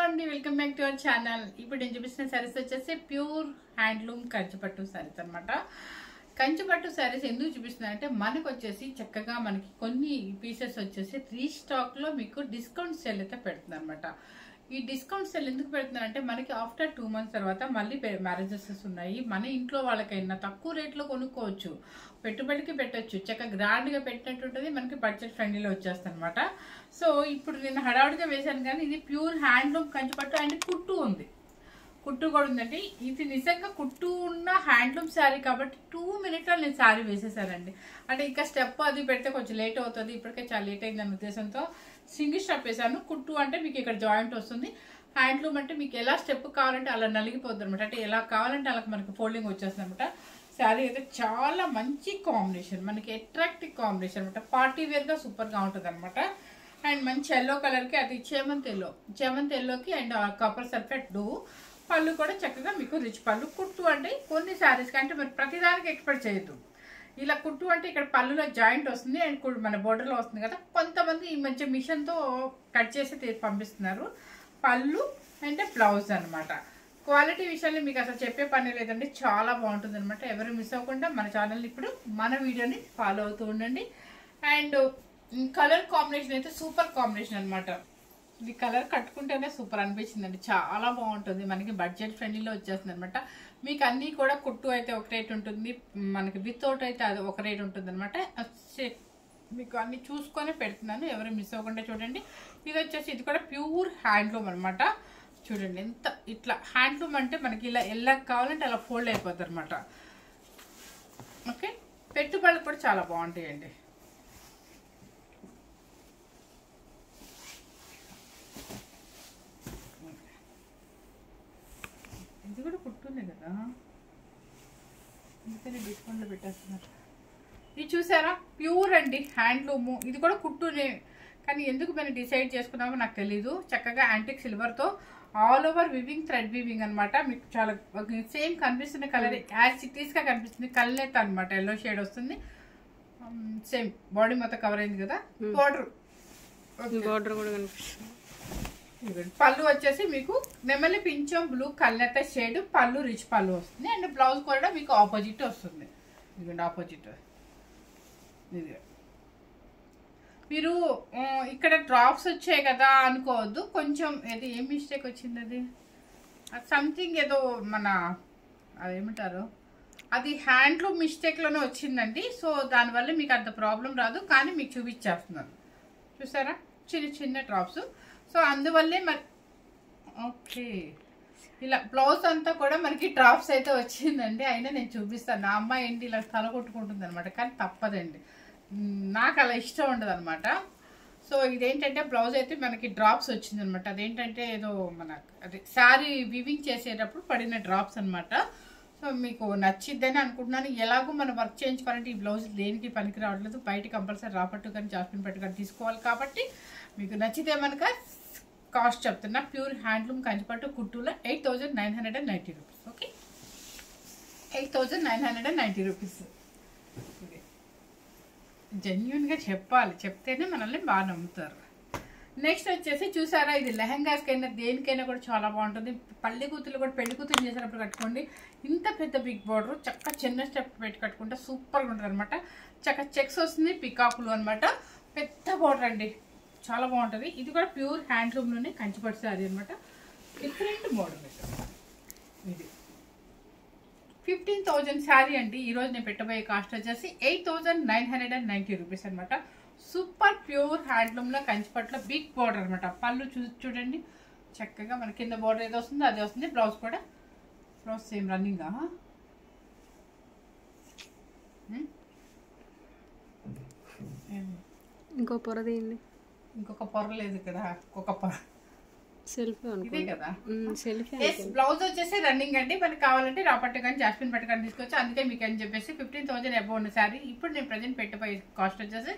అండి, welcome back to our channel. ఇప్పుడు నేను చూపిస్తున్న సారీస్ వచ్చేసి ప్యూర్ హ్యాండ్లూమ్ కంచిపట్టు సారీస్ అనమాట. కంచిపట్టు సారీస్ ఎందుకు చూపిస్తున్నా అంటే మనకు వచ్చేసి చక్కగా మనకి కొన్ని పీసెస్ వచ్చేసి రీస్టాక్ లో మీకు డిస్కౌంట్ సేల్ అయితే పెడుతుంది అనమాట. ఈ డిస్కౌంట్ సేల్ ఎందుకు పెడుతున్నారంటే మనకి ఆఫ్టర్ 2 months తర్వాత మళ్ళీ మ్యారేజెస్ ఉన్నాయి. మన ఇంట్లో వాళ్ళకైనా తక్కువ రేట్లో కొనుక్కోవచ్చు, పెట్టుబడికి పెట్టచ్చు, చక్కగా గ్రాండ్ గా పెట్టినట్టుంటది, మనకి బడ్జెట్ ఫ్రెండ్లీలో వచ్చేస్తుంది అనమాట. సో ఇప్పుడు నేను హడావుడిగా వేసాను కానీ ఇది ప్యూర్ హ్యాండ్లూమ్ కంచిపట్టు అండ్ కుట్టు ఉంది, కుట్టు కూడా ఉందండి. ఇది నిజంగా కుట్టు ఉన్న హ్యాండ్లూమ్ శారీ కాబట్టి 2 minutes నేను శారీ వేసేసానండి. అంటే ఇంకా స్టెప్ అది పెడితే కొంచెం లేట్ అవుతుంది, ఇప్పటికే చాలా లేట్ అయింది అనే ఉద్దేశంతో సింగిల్ స్టెప్ వేసాను. కుట్టు అంటే మీకు ఇక్కడ జాయింట్ వస్తుంది, హ్యాండ్లూమ్ అంటే మీకు ఎలా స్టెప్ కావాలంటే అలా నలిగిపోద్ది అనమాట. అంటే ఎలా కావాలంటే అలా మనకి ఫోల్డింగ్ వచ్చేస్తుంది అనమాట. శారీ అయితే చాలా మంచి కాంబినేషన్, మనకి అట్రాక్టివ్ కాంబినేషన్ అనమాట. పార్టీ వేర్ గా సూపర్ గా ఉంటుంది అనమాట. అండ్ మంచి ఎల్లో కలర్ కి, అది చేమంతి ఎల్లోకి అండ్ కాపర్ సల్ఫేట్ డూ. పళ్ళు కూడా చక్కగా మీకు రిచ్ పళ్ళు. కుట్టు అంటే కొన్ని శారీస్ కంటే మరి ప్రతిదానికి ఎక్స్పెక్ట్ చేయొద్దు. ఇలా కుట్టు అంటే ఇక్కడ పళ్ళులో జాయింట్ వస్తుంది అండ్ మన బోర్డర్లో వస్తుంది కదా. కొంతమంది ఈ మధ్య మిషన్తో కట్ చేసి పంపిస్తున్నారు. పళ్ళు అంటే బ్లౌజ్ అనమాట. క్వాలిటీ విషయాన్ని మీకు అసలు చెప్పే పని లేదండి, చాలా బాగుంటుంది అనమాట. ఎవరు మిస్ అవ్వకుండా మన ఛానల్ని ఇప్పుడు మన వీడియోని ఫాలో అవుతూ ఉండండి. అండ్ కలర్ కాంబినేషన్ అయితే సూపర్ కాంబినేషన్ అనమాట. ఇది కలర్ కట్టుకుంటేనే సూపర్ అనిపించిందండి, చాలా బాగుంటుంది, మనకి బడ్జెట్ ఫ్రెండ్లీలో వచ్చేస్తుంది అనమాట. మీకు అన్నీ కూడా కుట్టు అయితే ఒక రేట్ ఉంటుంది, మనకి వితౌట్ అయితే అది ఒక రేట్ ఉంటుంది అనమాట. మీకు అన్ని చూసుకొని పెడుతున్నాను, ఎవరు మిస్ అవ్వకుండా చూడండి. ఇది వచ్చేసి ఇది కూడా ప్యూర్ హ్యాండ్లూమ్ అనమాట. చూడండి ఎంత ఇట్లా హ్యాండ్లూమ్ అంటే మనకి ఇలా ఎలా కావాలంటే అలా ఫోల్డ్ అయిపోద్ది అనమాట. ఓకే, పెట్టుబడులు కూడా చాలా బాగుంటాయండి. ఇది కూడా కుట్టుంది కదా, అందుకని డిస్కౌంట్లో పెట్టేస్తున్నారు. ఇది చూసారా, ప్యూర్ అండి హ్యాండ్లూము. ఇది కూడా కుట్టునే, కానీ ఎందుకు మేము డిసైడ్ చేసుకున్నామో నాకు తెలీదు. చక్కగా యాంటిక్ సిల్వర్తో all over weaving, thread weaving అనమాట. మీకు చాలా సేమ్ కనిపిస్తున్న కలర్ యాజ్ ఇట్ ఈస్గా కనిపిస్తుంది. కల్నేత అనమాట, ఎల్లో షేడ్ వస్తుంది. సేమ్ బాడీ మొత్తం కవర్ అయింది కదా. బార్డర్ కూడా కనిపిస్తుంది. పళ్ళు వచ్చేసి మీకు నెమలి పింఛం బ్లూ కల్నేత షేడ్ పళ్ళు, రిచ్ పళ్ళు వస్తుంది. అండ్ బ్లౌజ్ కూడా మీకు ఆపోజిట్ వస్తుంది. ఇదిగోండి ఆపోజిట్. ఇది మీరు ఇక్కడ డ్రాప్స్ వచ్చాయి కదా అనుకోవద్దు, కొంచెం ఏది ఏం మిస్టేక్ వచ్చింది, అది సంథింగ్ ఏదో మన అదేమంటారు, అది హ్యాండ్లూమ్ మిస్టేక్లోనే వచ్చిందండి. సో దానివల్ల మీకు అంత ప్రాబ్లం రాదు, కానీ మీకు చూపించేస్తున్నాను. చూసారా చిన్న చిన్న డ్రాప్స్. సో అందువల్లే మరి ఓకే, ఇలా బ్లౌజ్ అంతా కూడా మనకి డ్రాప్స్ అయితే వచ్చిందండి. అయినా నేను చూపిస్తాను. నా అమ్మాయి ఏంటి ఇలా తల కొట్టుకుంటుంది అనమాట, కానీ తప్పదండి, నాకు అలా ఇష్టం ఉండదు అనమాట. సో ఇదేంటంటే బ్లౌజ్ అయితే మనకి డ్రాప్స్ వచ్చింది అనమాట. అదేంటంటే ఏదో మన అదే శారీ వివింగ్ చేసేటప్పుడు పడిన డ్రాప్స్ అనమాట. సో మీకు నచ్చిద్దని అనుకుంటున్నాను. ఎలాగో మనం వర్క్ చేయించుకోవాలంటే ఈ బ్లౌజ్ దేనికి పనికి రావట్లేదు, బయట కంపల్సరీ రాపట్టు కానీ జాస్మిన్ పట్టు కానీ తీసుకోవాలి. కాబట్టి మీకు నచ్చితే మనక కాస్ట్ చెప్తున్నా. ప్యూర్ హ్యాండ్లూమ్ కంచిపట్టు కుట్టులో 8,990 రూపీస్. Okay, 8,990 rupees. ఇది జెన్యున్గా చెప్పాలి, చెప్తేనే మనల్ని బాగా నమ్ముతారు. నెక్స్ట్ వచ్చేసి చూసారా, ఇది లెహంగాస్కైనా దేనికైనా కూడా చాలా బాగుంటుంది. పల్లి కూతురు కూడా పెళ్లి కూతురు చేసేటప్పుడు కట్టుకోండి. ఇంత పెద్ద బిగ్ బార్డర్ చక్క చిన్న స్టెప్ పెట్టి కట్టుకుంటే సూపర్గా ఉంటుంది అనమాట. చక్క చెక్స్ వస్తుంది, పికాకులు అనమాట. పెద్ద బార్డర్ అండి, చాలా బాగుంటుంది. ఇది కూడా ప్యూర్ హ్యాండ్లూమ్లోనే కంచిపట్టు శారీ అనమాట. Different model. ఇది 15,000 శారీ అండి. ఈరోజు నేను పెట్టబోయే కాస్ట్ వచ్చేసి 8,990 రూపీస్ అనమాట. సూపర్ ప్యూర్ హ్యాండ్లూమ్లో కంచిపట్టులో బిగ్ బార్డర్ అనమాట. పళ్ళు చూడండి చక్కగా మన కింద బార్డర్ ఏదో వస్తుందో అదే వస్తుంది. బ్లౌజ్ కూడా బ్లౌజ్ సేమ్ రన్నింగా. ఇంకో పొర తీయండి. ఇంకొక పొర లేదు ఇక్కడ, ఇంకొక పొర సెల్ఫ్ ఇదే కదా. సెల్ఫ్ బ్లౌజ్ వచ్చేసి రన్నింగ్ అండి. మనకి కావాలంటే రాపట్టు కానీ జాస్మిన్ పట్టు కానీ తీసుకోవచ్చు. అందుకే మీకు అని చెప్పేసి 15,000 అబౌవ్ ఉన్న శారీ ఇప్పుడు నేను ప్రజెంట్ పెట్టబోయే కాస్ట్ వచ్చేసి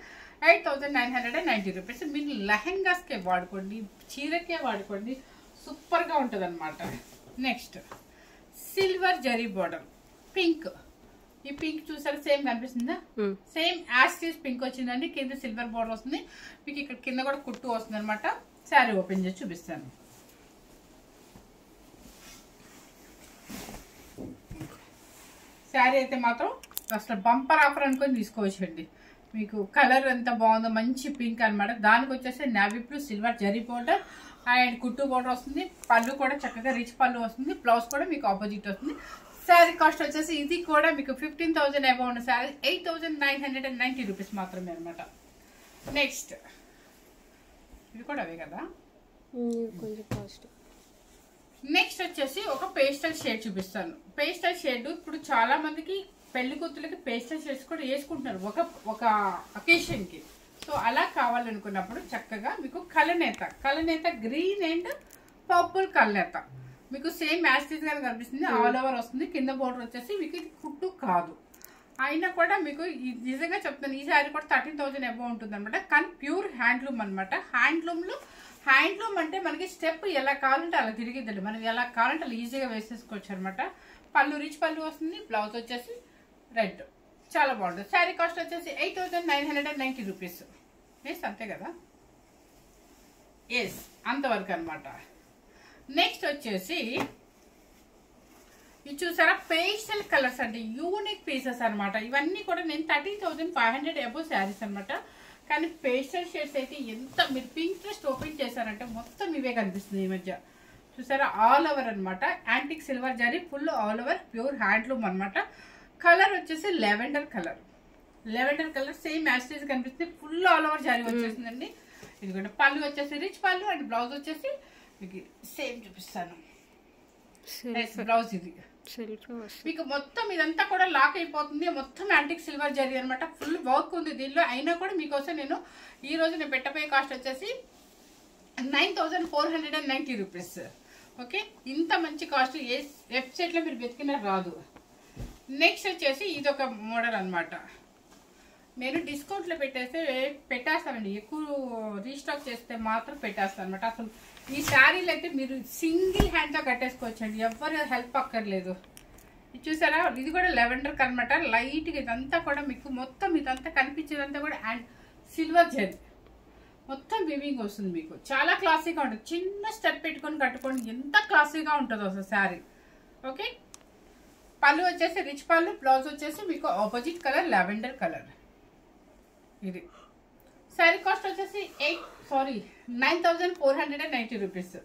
8,990 రూపీస్. మీరు లెహెంగాస్కే వాడుకోండి, చీరకే వాడుకోండి, సూపర్గా ఉంటుంది అనమాట. Next silver zari border pink. ఈ పింక్ చూసారా, సేమ్ కనిపిస్తుందా, సేమ్ యాస్టీస్ పింక్ వచ్చిందండి. కింద సిల్వర్ బార్డర్ వస్తుంది, మీకు ఇక్కడ కింద కూడా కుట్టు వస్తుంది అనమాట. శారీ ఓపెన్ చేసి చూపిస్తాను. శారీ అయితే మాత్రం అసలు బంపర్ ఆఫర్ అనుకొని తీసుకోవచ్చండి. మీకు కలర్ ఎంత బాగుందో, మంచి పింక్ అనమాట. దానికి వచ్చేసి navy blue silver zari border and కుట్టు బోర్డర్ వస్తుంది. పళ్ళు కూడా చక్కగా రిచ్ పళ్ళు వస్తుంది. బ్లౌజ్ కూడా మీకు ఆపోజిట్ వస్తుంది. శారీ కాస్ట్ వచ్చేసి ఇది కూడా మీకు 15,000 అబౌవ్ ఉన్న శారీ 8,990 రూపీస్ మాత్రమే అనమాట. నెక్స్ట్ ఇది కూడా అవే కదా. కొంచెం కాస్ట్. నెక్స్ట్ వచ్చేసి ఒక పేస్టల్ షేడ్ చూపిస్తాను. పేస్టల్ షేడ్ ఇప్పుడు చాలా మందికి పెళ్లి కూతులకి పేస్టల్ షేడ్స్ కూడా వేసుకుంటున్నారు ఒక అకేషన్ కి. సో అలా కావాలనుకున్నప్పుడు చక్కగా మీకు కలనేత గ్రీన్ అండ్ పర్పుల్ కలనేత మీకు సేమ్ యాస్టీస్ గా కనిపిస్తుంది. ఆల్ ఓవర్ వస్తుంది. కింద బోర్డర్ వచ్చేసి మీకు ఇది కుట్టు కాదు అయినా కూడా మీకు నిజంగా చెప్తాను, ఈ శారీ కూడా 13,000 అబౌవ్ ఉంటుంది అనమాట. కానీ ప్యూర్ హ్యాండ్లూమ్ అనమాట. హ్యాండ్లూమ్ అంటే మనకి స్టెప్ ఎలా కావాలంటే అలా తిరిగిద్దండి. మనం ఎలా కావాలంటే అలా ఈజీగా వేసేసుకోవచ్చు అనమాట. పళ్ళు రిచ్ పళ్ళు వస్తుంది. బ్లౌజ్ వచ్చేసి రెడ్, చాలా బాగుంటుంది. శారీ కాస్ట్ వచ్చేసి 8,990 రూపీస్. ఎస్ అంతే కదా, ఎస్ అంతవరకు అనమాట. నెక్స్ట్ వచ్చేసి ఇది చూసారా, పేస్టల్ కలర్స్ అంటే యూనిక్ పీసెస్ అనమాట. ఇవన్నీ కూడా నేను 30,500 అబౌవ్ శారీస్ అనమాట. కానీ పేస్టల్ షేడ్స్ అయితే ఎంత, మీరు పింట్రెస్ట్ ఓపెన్ చేశారంటే మొత్తం ఇవే కనిపిస్తుంది ఈ మధ్య. చూసారా, ఆల్ ఓవర్ అనమాట. Antique silver zari full all over pure handloom అనమాట. కలర్ వచ్చేసి లెవెండర్ కలర్ సేమ్ యాస్టీస్ కనిపిస్తుంది. ఫుల్ ఆల్ ఓవర్ జరీ వచ్చేసిందండి. ఇదిగోండి పళ్ళు వచ్చేసి రిచ్ పళ్ళు అండ్ బ్లౌజ్ వచ్చేసి మీకు సేమ్ చూపిస్తాను. బ్లౌజ్ ఇది మీకు మొత్తం ఇదంతా కూడా లాక్ అయిపోతుంది. మొత్తం యాంటిక్ సిల్వర్ జరీ అనమాట. ఫుల్ వర్క్ ఉంది దీనిలో. అయినా కూడా మీకోసం నేను ఈ రోజు నేను పెట్టబోయే కాస్ట్ వచ్చేసి 9,490 రూపీస్. ఓకే, ఇంత మంచి కాస్ట్ ఏ వెబ్సైట్ లో మీరు వెతికినా రాదు. నెక్స్ట్ వచ్చేసి ఇది ఒక మోడల్ అనమాట. నేను డిస్కౌంట్లో పెట్టేస్తానండి. ఎక్కువ రీస్టాక్ చేస్తే మాత్రం పెట్టేస్తాను అనమాట. అసలు ఈ శారీలు అయితే మీరు సింగిల్ హ్యాండ్తో కట్టేసుకోవచ్చండి, ఎవరు హెల్ప్ అక్కర్లేదు. ఇది చూసారా, ఇది కూడా లెవెండర్ అనమాట. లైట్గా ఇదంతా కూడా మీకు మొత్తం ఇదంతా కనిపించేదంతా కూడా అండ్ సిల్వర్ జరీ మొత్తం వివింగ్ వస్తుంది. మీకు చాలా క్లాసీగా ఉంటుంది. చిన్న స్టెప్ పెట్టుకొని కట్టుకోండి, ఎంత క్లాసీగా ఉంటుందో అసలు శారీ. ఓకే, పళ్ళు వచ్చేసి రిచ్ పళ్ళు, బ్లౌజ్ వచ్చేసి మీకు ఆపోజిట్ కలర్ లెవెండర్ కలర్. ఇది శారీ కాస్ట్ వచ్చేసి 9,490 రూపీస్.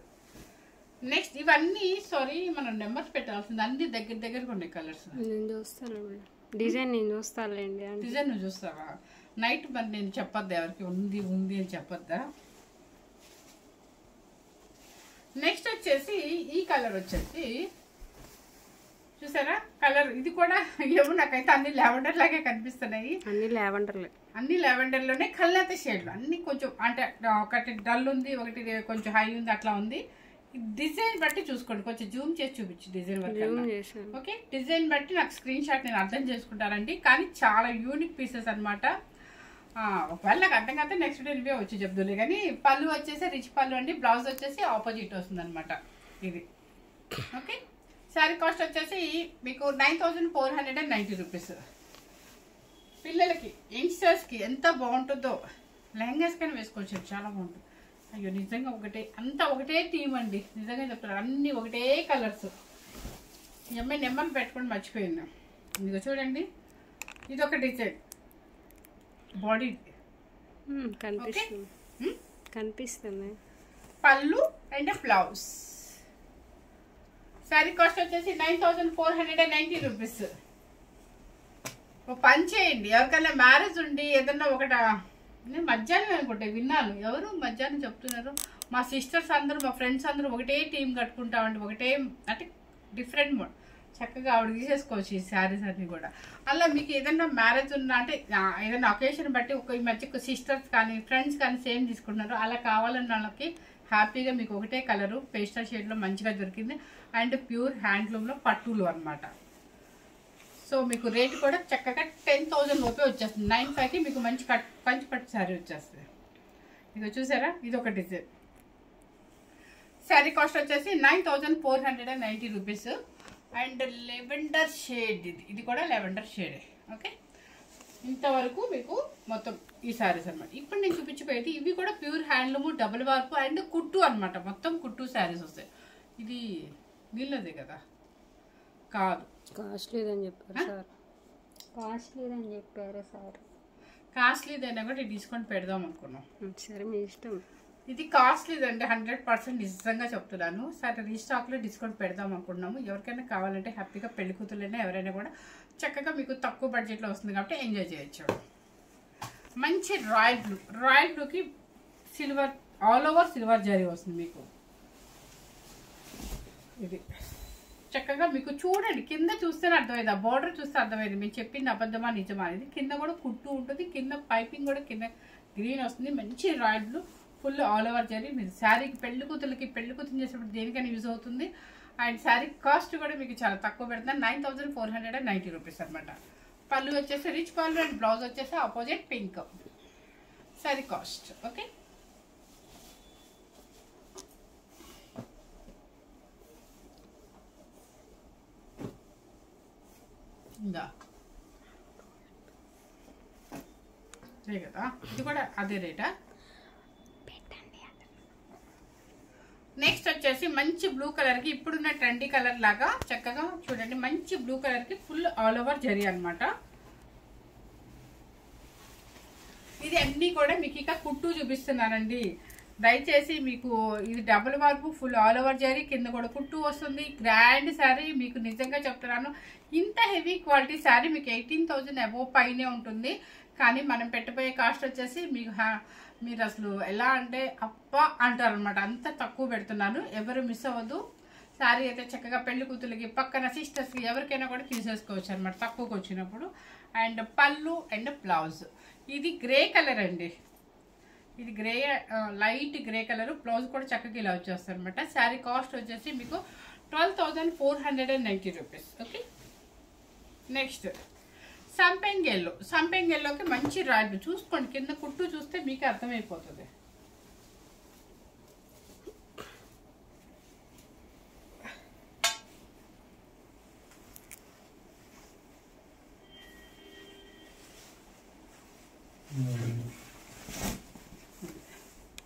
నెక్స్ట్ ఇవన్నీ మనం నెంబర్స్ పెట్టాల్సింది. అన్ని దగ్గరగా ఉన్నాయి కలర్స్. నేను చూస్తాను, డిజైన్ నేను చూస్తానులేండి. డిజైన్ నువ్వు చూస్తావా? నైట్ మరి నేను చెప్పొద్దా, ఎవరికి ఉంది అని చెప్పొద్దా? నెక్స్ట్ వచ్చేసి ఈ కలర్ వచ్చేసి చూసారా, కలర్ ఇది కూడా ఏమో నాకైతే అన్ని లెవెండర్ లాగే కనిపిస్తున్నాయి. అన్ని లెవెండర్ లోనే కల్నేత షేడ్లు అన్ని కొంచెం అంటే ఒకటి డల్ ఉంది, ఒకటి కొంచెం హై ఉంది, అట్లా ఉంది. డిజైన్ బట్టి చూసుకోండి, కొంచెం జూమ్ చేసి చూపించు డిజైన్ వర్క్. ఓకే, డిజైన్ బట్టి నాకు స్క్రీన్ షాట్ నేను అర్థం చేసుకుంటానండి. కానీ చాలా యూనిక్ పీసెస్ అనమాట. ఒకవేళ నాకు అర్థం కాకపోతే నెక్స్ట్ డే రివ్యూ వచ్చి చెప్తుంది. కానీ పళ్ళు వచ్చేసి రిచ్ పళ్ళు అండి. బ్లౌజ్ వచ్చేసి ఆపోజిట్ వస్తుంది అనమాట. ఇది ఓకే. శారీ కాస్ట్ వచ్చేసి మీకు 9,490 రూపీస్. పిల్లలకి యంగ్స్టర్స్కి ఎంత బాగుంటుందో, లెహంగాస్ కానీ వేసుకోవచ్చు, చాలా బాగుంటుంది. అయ్యో నిజంగా ఒకటే థీమ్ అండి, నిజంగా చెప్తారు. అన్ని ఒకటే కలర్స్. ఈ అమ్మాయి నెంబర్ పెట్టుకొని మర్చిపోయింది. ఇదిగో చూడండి, ఇది ఒక డిజైన్ బాడీ కనిపిస్తుంది. పళ్ళు అండ్ బ్లౌజ్. శారీ కాస్ట్ వచ్చేసి 9,490 రూపీస్. పని చేయండి, ఎవరికైనా మ్యారేజ్ ఉండి ఏదన్నా నేను మధ్యాహ్నం అనుకుంటే విన్నాను, ఎవరు మధ్యాహ్నం చెప్తున్నారు, మా సిస్టర్స్ అందరూ మా ఫ్రెండ్స్ అందరూ ఒకటే టీం కట్టుకుంటామండి, ఒకటే అంటే డిఫరెంట్ మోడ్. చక్కగా ఆవిడ తీసేసుకోవచ్చు ఈ శారీస్ అన్ని కూడా. అలా మీకు ఏదైనా మ్యారేజ్ ఉన్నా అంటే ఏదైనా ఒకేషన్ బట్టి ఈ మధ్య సిస్టర్స్ కానీ ఫ్రెండ్స్ కానీ సేమ్ తీసుకుంటున్నారు. అలా కావాలన్న వాళ్ళకి హ్యాపీగా మీకు ఒకటే కలరు పేస్టల్ షేడ్లో మంచిగా దొరికింది. అండ్ ప్యూర్ హ్యాండ్లూమ్లో పట్టులు అనమాట. సో మీకు రేట్ కూడా చక్కగా 10,000 లోపే వచ్చేస్తుంది. 9,500కి మీకు మంచి కంచి పట్టు శారీ వచ్చేస్తుంది. ఇది చూసారా, ఇది ఒక డిజైన్. శారీ కాస్ట్ వచ్చేసి 9,490 రూపీస్. అండ్ లెవెండర్ షేడ్, ఇది కూడా లెవెండర్ షేడే. ఓకే, ఇంతవరకు మీకు మొత్తం ఈ శారీస్ అనమాట. ఇప్పుడు నేను చూపించిపోయేది ఇవి కూడా ప్యూర్ హ్యాండ్లూమ్, డబుల్ వార్పు అండ్ కుట్టు అనమాట. మొత్తం కుట్టు శారీస్ వస్తాయి. ఇది వీళ్ళదే కదా, కాదు, కాస్ట్ లేదని చెప్పారు సార్. కాస్ట్ లేదని చెప్పారు సార్. కాస్ట్లీదైనా కూడా డిస్కౌంట్ పెడదాం అనుకున్నాం. సరే మీ ఇష్టం. ఇది కాస్ట్లీదండి, 100% నిజంగా చెప్తున్నాను. సరే రీస్టాక్లో డిస్కౌంట్ పెడదాం అనుకున్నాము. ఎవరికైనా కావాలంటే హ్యాపీగా పెళ్లి కూతుర్లైనా ఎవరైనా కూడా చక్కగా మీకు తక్కువ బడ్జెట్లో వస్తుంది కాబట్టి ఎంజాయ్ చేయొచ్చు. మంచి రాయల్ బ్లూ, రాయల్ బ్లూకి silver, all over silver zari వస్తుంది మీకు. ఇది చక్కగా మీకు చూడండి, కింద చూస్తేనే అర్థమైంది, ఆ బార్డర్ చూస్తే అర్థమైంది మేము చెప్పింది అబద్ధమా నిజమా అనేది. కింద కూడా కుట్టు ఉంటుంది, కింద పైపింగ్ కూడా కింద గ్రీన్ వస్తుంది. మంచి royal blue, full all over zari. మీరు శారీకి పెళ్లి కూతురు చేసేటప్పుడు దేనికైనా యూజ్ అవుతుంది. అండ్ శారీ కాస్ట్ కూడా మీకు చాలా తక్కువ పెడుతుంది, 9490 రూపీస్ అనమాట. పళ్ళు వచ్చేసి రిచ్ పళ్ళు అండ్ బ్లౌజ్ వచ్చేసి opposite pink. Sari cost okay. ఇందా అదే కదా, ఇది కూడా అదే రేటా. నెక్స్ట్ వచ్చేసి మంచి బ్లూ కలర్ కి, ఇప్పుడున్న ట్రెండీ కలర్ లాగా చక్కగా చూడండి, మంచి బ్లూ కలర్ కి ఫుల్ ఆల్ ఓవర్ జరీ అనమాట. ఇది అన్ని కూడా మీకు ఇక కుట్టు చూపిస్తున్నానండి. దయచేసి మీకు ఇది double work, full all over zari, కింద కూడా కుట్టు వస్తుంది. గ్రాండ్ శారీ మీకు నిజంగా చెప్తున్నాను. ఇంత హెవీ క్వాలిటీ శారీ మీకు 18,000 అబోవ్ పైనే ఉంటుంది. కానీ మనం పెట్టబోయే కాస్ట్ వచ్చేసి మీకు మీరు అసలు ఎలా అంటే అప్ప అంటారు అనమాట, అంత తక్కువ పెడుతున్నాను. ఎవరు మిస్ అవ్వద్దు. శారీ అయితే చక్కగా పెళ్లి కూతుర్లకి, పక్కన సిస్టర్స్కి, ఎవరికైనా కూడా తీసేసుకోవచ్చు అనమాట తక్కువకి వచ్చినప్పుడు. అండ్ పళ్ళు అండ్ బ్లౌజ్ ఇది గ్రే కలర్ అండి. ఇది grey, light grey colour. Blouse కూడా చక్కగా ఇలా వచ్చేస్తుంది అనమాట. శారీ కాస్ట్ వచ్చేసి మీకు 12,490 రూపీస్ ఓకే. నెక్స్ట్ సంపెంగ్ ఎల్లో. సంపెంగ్ ఎల్లోకి మంచి రాయల్ చూసుకోండి, కింద కుట్టు చూస్తే మీకు అర్థమైపోతుంది.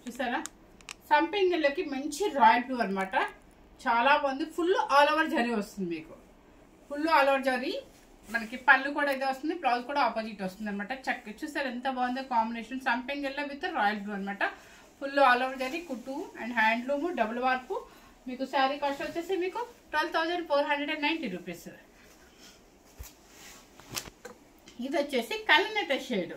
చూసారా, సంపెంగ్ ఎల్లోకి మంచి రాయల్ బ్లూ అనమాట. చాలా బాగుంది. ఫుల్ ఆల్ ఓవర్ జరీ వస్తుంది మీకు. ఫుల్ ఆల్ ఓవర్ జరీ మనకి పళ్ళు కూడా ఇదే వస్తుంది, బ్లౌజ్ కూడా ఆపోజిట్ వస్తుంది అనమాట. చక్క చూసారు ఎంత బాగుందో కాంబినేషన్. సంపెంగ్ ఎల్లో విత్ రాయల్ బ్లూ అనమాట. ఫుల్ ఆల్ ఓవర్ జరీ, కుట్టు అండ్ హ్యాండ్లూమ్, డబుల్ వార్పు. మీకు శారీ కాస్ట్ వచ్చేసి మీకు 12,490 రూపీస్. ఇది వచ్చేసి కలనేత షేడ్.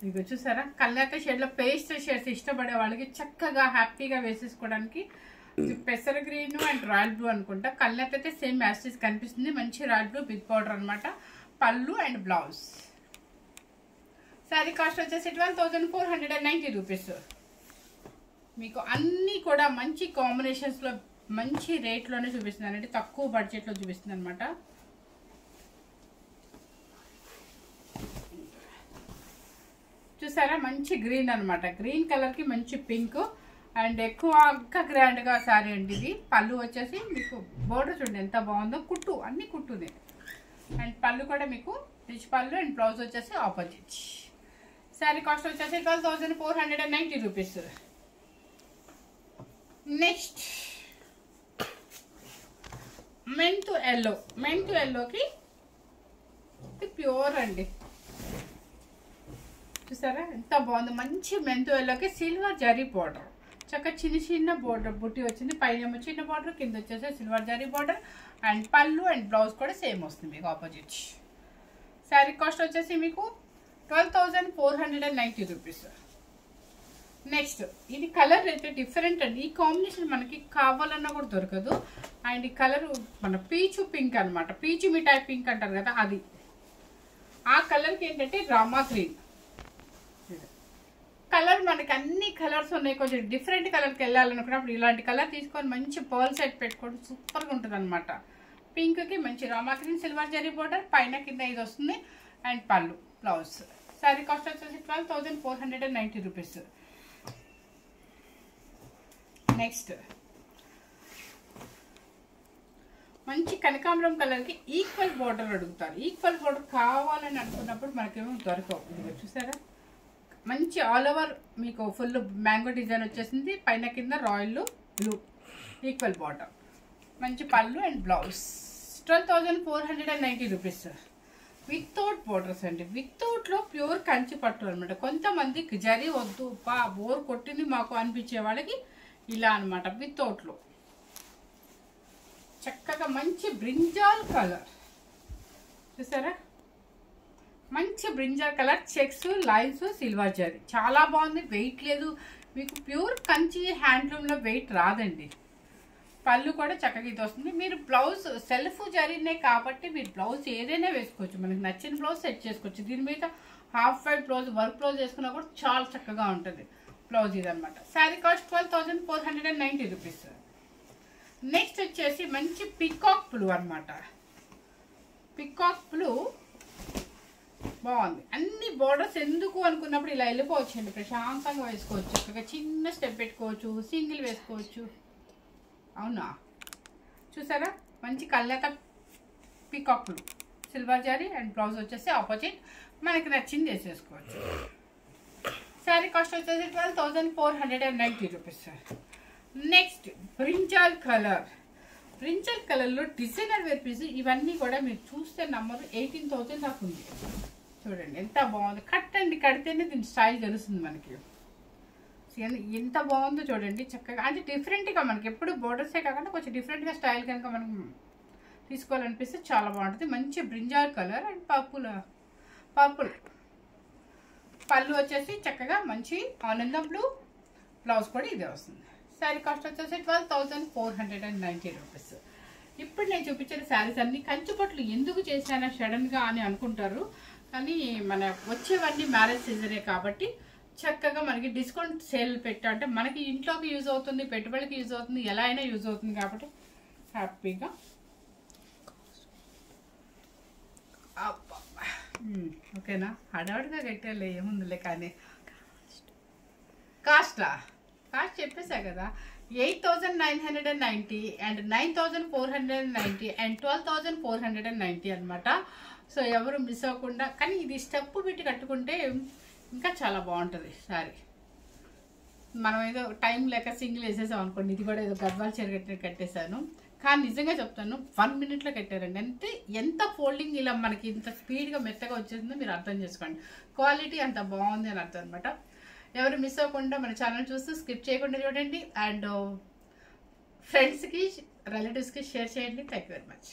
ఇక చూసారా, కలనేత షేడ్ లో పేస్ట్ షేడ్స్ ఇష్టపడే వాళ్ళకి చక్కగా హ్యాపీగా వేసేసుకోవడానికి. పెసర గ్రీన్ అండ్ రాయల్ బ్లూ అనుకుంటా. కలనేత అయితే సేమ్ మ్యాచెస్ కనిపిస్తుంది. మంచి రాయల్ బ్లూ బిగ్ పౌడర్ అనమాట. పళ్ళు అండ్ బ్లౌజ్. శారీ కాస్ట్ వచ్చేసి 12,490 రూపీస్. మీకు అన్నీ కూడా మంచి కాంబినేషన్స్ లో మంచి రేట్ లోనే చూపిస్తున్నాను అంటే తక్కువ బడ్జెట్ లో చూపిస్తుంది అనమాట. చూసారా, మంచి గ్రీన్ అనమాట. గ్రీన్ కలర్ కి మంచి పింక్ అండ్ ఎక్కువ ఇంకా గ్రాండ్ గా సారీ అండి ఇది. పళ్ళు వచ్చేసి మీకు బోర్డర్ చూడండి ఎంత బాగుందో, కుట్టు అన్ని కుట్టుది. అండ్ పళ్ళు కూడా మీకు రిచ్ పళ్ళు అండ్ బ్లౌజ్ వచ్చేసి ఆపోజిట్. శారీ కాస్ట్ వచ్చేసి 12,490 రూపీస్. నెక్స్ట్ మెంతు ఎల్లో. మెంతు ఎల్లోకి ప్యూర్ అండి. చూసారా ఎంత బాగుంది. మంచి మెంతు ఎల్లోకి సిల్వర్ జరీ బార్డర్, చక్కగా చిన్న చిన్న బోర్డర్ బుట్టి వచ్చింది. పైన చిన్న బార్డర్, కింద వచ్చేసి సిల్వర్ జరీ బార్డర్. అండ్ పళ్ళు అండ్ బ్లౌజ్ కూడా సేమ్ వస్తుంది మీకు ఆపోజిట్. శారీ కాస్ట్ వచ్చేసి మీకు 12,490 రూపీస్. నెక్స్ట్ ఇది కలర్ అయితే డిఫరెంట్ అండి. ఈ కాంబినేషన్ మనకి కావాలన్నా కూడా దొరకదు. అండ్ ఈ కలర్ మన పీచు పింక్ అనమాట. పీచు మిఠాయి పింక్ అంటారు కదా, అది ఆ కలర్కి ఏంటంటే రామా గ్రీన్ కలర్. మనకి అన్ని కలర్స్ ఉన్నాయి. కొంచెం డిఫరెంట్ కలర్కి వెళ్ళాలనుకున్నప్పుడు ఇలాంటి కలర్ తీసుకొని మంచి పర్ల్ సెట్ పెట్టుకోవడం సూపర్గా ఉంటుంది అనమాట. పింక్కి మంచి Rama green silver zari border, పైన కింద ఇది వస్తుంది. అండ్ పళ్ళు బ్లౌజ్. శారీ కాస్ట్ వచ్చేసి 12,490 రూపీస్. నెక్స్ట్ మంచి కనకాంబరం కలర్కి ఈక్వల్ బోర్డర్ అడుగుతారు. ఈక్వల్ బోర్డర్ కావాలని అనుకున్నప్పుడు మనకేమో దొరకవు. ఇది చూసారా, మంచి ఆల్ ఓవర్ మీకు ఫుల్ మ్యాంగో డిజైన్ వచ్చేసింది. పైన కింద రాయల్ బ్లూ ఈక్వల్ బాటమ్. మంచి పళ్ళు and blouse. 12,490 rupees without borders అండి. వితౌట్లో ప్యూర్ కంచి పట్టు అనమాట. కొంతమందికి జరీ వద్దు బోర్ కొట్టింది మాకు అనిపించే వాళ్ళకి ఇలా అనమాట. వితౌట్లో చక్కగా మంచి బ్రింజాల్ కలర్ చూసారా, మంచి brinjal colour, checks lines silver zari. చాలా బాగుంది. వెయిట్ లేదు మీకు. ప్యూర్ కంచి హ్యాండ్లూమ్లో వెయిట్ రాదండి. పళ్ళు కూడా చక్కగా ఇది వస్తుంది. మీరు బ్లౌజ్ సెల్ఫ్ జరిగినాయి కాబట్టి మీరు బ్లౌజ్ ఏదైనా వేసుకోవచ్చు. మనకి నచ్చిన బ్లౌజ్ సెట్ చేసుకోవచ్చు. దీని మీద half white blouse work blouse వేసుకున్నా కూడా చాలా చక్కగా ఉంటుంది బ్లౌజ్. ఇదనమాట. Sari cost 12,490 rupees. నెక్స్ట్ వచ్చేసి మంచి పికాక్ బ్లూ అనమాట. పికాక్ బ్లూ బాగుంది. అన్ని బోర్డర్స్ ఎందుకు అనుకున్నప్పుడు ఇలా వెళ్ళిపోవచ్చండి. ప్రశాంతంగా వేసుకోవచ్చు. చక్కగా చిన్న స్టెప్ పెట్టుకోవచ్చు, సింగిల్ వేసుకోవచ్చు. అవునా, చూసారా మంచి కళ్ళక పీకాక్ బ్లూ సిల్వర్ జరీ అండ్ బ్లౌజ్ వచ్చేసి ఆపోజిట్. మనకి నచ్చింది వేసేసుకోవచ్చు. శారీ కాస్ట్ వచ్చేసి 12,490 రూపీస్. Next brinjal colour. బ్రింజాల్ కలర్లో డిజైనర్ వేర్ పీస్. ఇవన్నీ కూడా మీరు చూస్తే నమ్మరు, 18,000 దాకా ఉంది. చూడండి ఎంత బాగుంది. కట్ అండి, కడితేనే దీని స్టైల్ తెలుస్తుంది మనకి. ఎంత బాగుందో చూడండి చక్కగా. అంటే డిఫరెంట్గా మనకి ఎప్పుడు బోర్డర్సే కాకుండా కొంచెం డిఫరెంట్గా స్టైల్ కనుక మనం తీసుకోవాలనిపిస్తే చాలా బాగుంటుంది. మంచి బ్రింజాల్ కలర్ అండ్ పర్పుల్ పళ్ళు వచ్చేసి చక్కగా మంచి ఆనందం బ్లూ. బ్లౌజ్ కూడా ఇదే వస్తుంది. శారీ కాస్ట్ వచ్చేసి 12,490 రూపీస్. ఇప్పుడు నేను చూపించిన శారీస్ అన్ని కంచుపట్లు ఎందుకు చేశానా సడన్గా అని అనుకుంటారు, కానీ మన వచ్చేవన్నీ మ్యారేజ్ సీజనే కాబట్టి చక్కగా మనకి డిస్కౌంట్ సేల్ పెట్టా అంటే మనకి ఇంట్లోకి యూజ్ అవుతుంది, పెట్టుబడికి యూజ్ అవుతుంది, ఎలా అయినా యూజ్ అవుతుంది కాబట్టి హ్యాపీగా. ఓకేనా, హడావుడిగా కట్టాలి ఏముందిలే. కానీ కాస్ట్ చెప్పేసా కదా, 8,990 అండ్ 9,490 అండ్ 12,490 అనమాట. సో ఎవరు మిస్ అవ్వకుండా. కానీ ఇది స్టెప్ పెట్టి కట్టుకుంటే ఇంకా చాలా బాగుంటుంది శారీ. మనం ఏదో టైం లేక సింగిల్ వేసేసాం అనుకోండి. ఇది కూడా ఏదో గద్వాల చీర కట్టేశాను, కానీ నిజంగా చెప్తాను 1 minute కట్టారండి. అంటే ఎంత ఫోల్డింగ్ ఇలా మనకి ఇంత స్పీడ్గా మెత్తగా వచ్చేసిందో మీరు అర్థం చేసుకోండి. క్వాలిటీ అంత బాగుంది అని అర్థం అనమాట. ఎవరు మిస్ అవ్వకుండా మన ఛానల్ చూస్తూ స్కిప్ చేయకుండా చూడండి. అండ్ ఫ్రెండ్స్కి రిలేటివ్స్కి షేర్ చేయండి. Thank you very much.